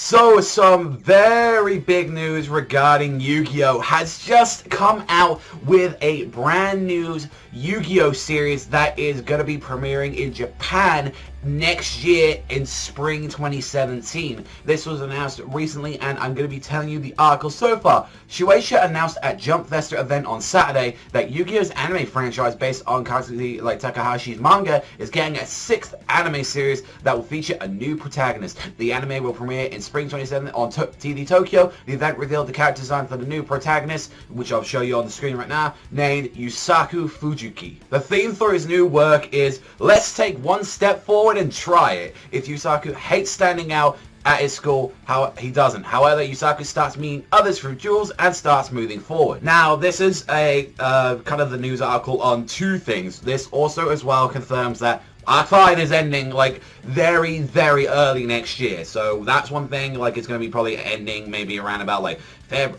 So, some very big news regarding Yu-Gi-Oh! Has just come out with a brand new Yu-Gi-Oh! Series that is going to be premiering in Japan next year in spring 2017. This was announced recently, and I'm going to be telling you the article so far. Shueisha announced at Jump Festa event on Saturday that Yu-Gi-Oh!'s anime franchise based on Kazuki Takahashi's manga is getting a 6th anime series that will feature a new protagonist. The anime will premiere in spring 2017 on TV Tokyo. The event revealed the character design for the new protagonist, which I'll show you on the screen right now, named Yusaku Fujiki. The theme for his new work is, let's take one step forward and try it. If Yusaku hates standing out at his school, he doesn't. However, Yusaku starts meeting others through duels and starts moving forward. Now, this is a kind of the news article on two things. This also as well confirms that Arc 5 is ending like very, very early next year. So that's one thing. Like, it's going to be probably ending maybe around about like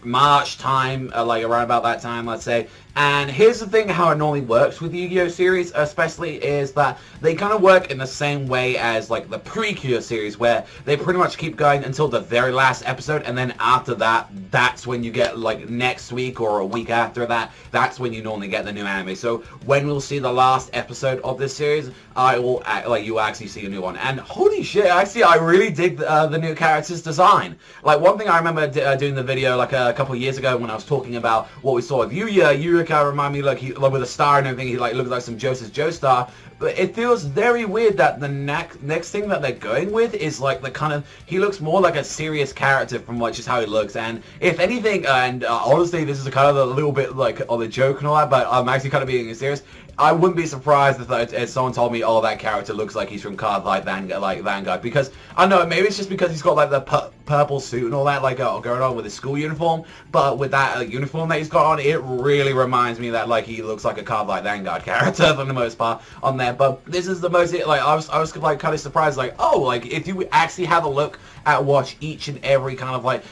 March time, like around about that time, let's say. And here's the thing, how it normally works with Yu-Gi-Oh! Series, especially, is that they kind of work in the same way as like the Precure series, where they pretty much keep going until the very last episode, and then after that, that's when you get like next week or a week after that, that's when you normally get the new anime. So when we'll see the last episode of this series, you actually see a new one. And holy shit, actually, I really dig the new character's design. Like, one thing I remember doing the video like a couple of years ago when I was talking about what we saw with Yugioh kind of remind me like with a star and everything, he like looks like some Joseph's Joestar. But it feels very weird that the next thing that they're going with is like the kind of, he looks more like a serious character from like just how he looks. And if anything, and honestly, this is kind of a little bit like of a joke and all that, but I'm actually kind of being serious. I wouldn't be surprised if someone told me, oh, that character looks like he's from Card like Vanguard, because I don't know, maybe it's just because he's got like the purple suit and all that, like going on with his school uniform. But with that uniform that he's got on, it really reminds me that like he looks like a Card like Vanguard character for the most part on there. But this is the most, like, I was like kind of surprised, like, oh, like if you actually have a look at what each and every kind of like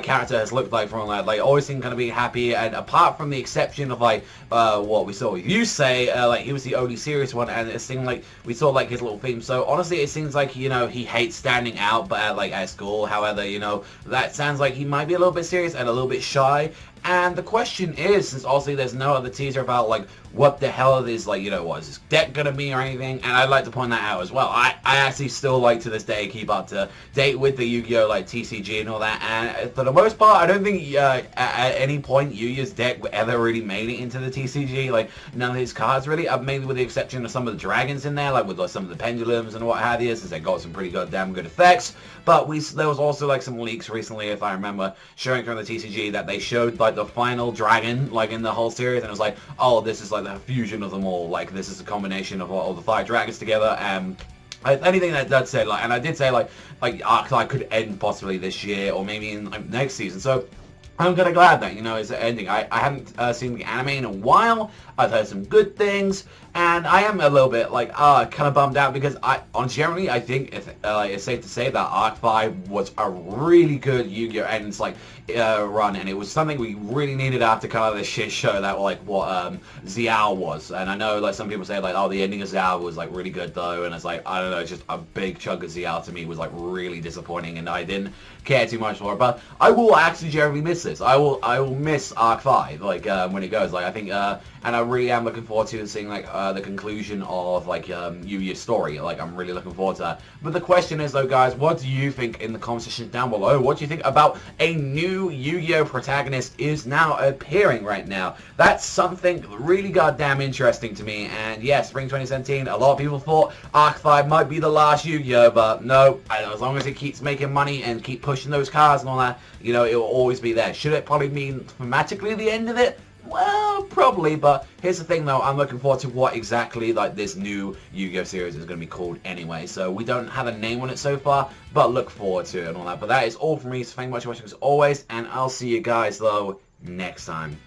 character has looked like from that, like always seem kind of be happy, and apart from the exception of like what we saw with Yusei, like he was the only serious one, and it seemed like we saw like his little theme. So honestly, it seems like, you know, he hates standing out, but like at school. However, you know, that sounds like he might be a little bit serious and a little bit shy. And the question is, since also there's no other teaser about like what the hell is, like, you know, what is this deck gonna be or anything, and I'd like to point that out as well. I actually still like to this day keep up to date with the Yu-Gi-Oh! Like TCG and all that, and for the most part, I don't think at any point Yu-Gi-Oh's deck ever really made it into the TCG. Like, none of his cards really, maybe with the exception of some of the dragons in there, like with like, some of the pendulums and what have you, since they got some pretty goddamn good effects. But there was also like some leaks recently, if I remember, showing from the TCG that they showed like the final dragon like in the whole series, and it was like, oh, this is like the fusion of them all, like this is a combination of all the 5 dragons together. And anything that said, like, and I did say like Arc 5 could end possibly this year or maybe in like, next season. So I'm kind of glad that, you know, it's ending. I haven't seen the anime in a while. I've heard some good things, and I am a little bit like kind of bummed out, because generally I think it's safe to say that Arc 5 was a really good Yu-Gi-Oh! And it's like run, and it was something we really needed after kind of the shit show that like what Xiao was. And I know like some people say like, oh, the ending of Xiao was like really good though, and it's like, I don't know, just a big chunk of Xiao to me was like really disappointing, and I didn't care too much for it. But I will actually generally miss this. I will miss Arc 5 like when it goes. Like, I think and I really am looking forward to seeing like the conclusion of like Yu-Gi's story. Like, I'm really looking forward to that. But the question is though, guys, what do you think in the comment section down below? What do you think about a new Yu-Gi-Oh! Protagonist is now appearing right now? That's something really goddamn interesting to me. And yeah, spring 2017, a lot of people thought Arc 5 might be the last Yu-Gi-Oh! But no, as long as it keeps making money and keep pushing those cards and all that, you know, it will always be there. Should it probably mean thematically the end of it? Well, probably, but here's the thing though, I'm looking forward to what exactly like this new Yu-Gi-Oh! Series is going to be called anyway. So we don't have a name on it so far, but look forward to it and all that. But that is all from me, so thank you much for watching as always, and I'll see you guys though next time.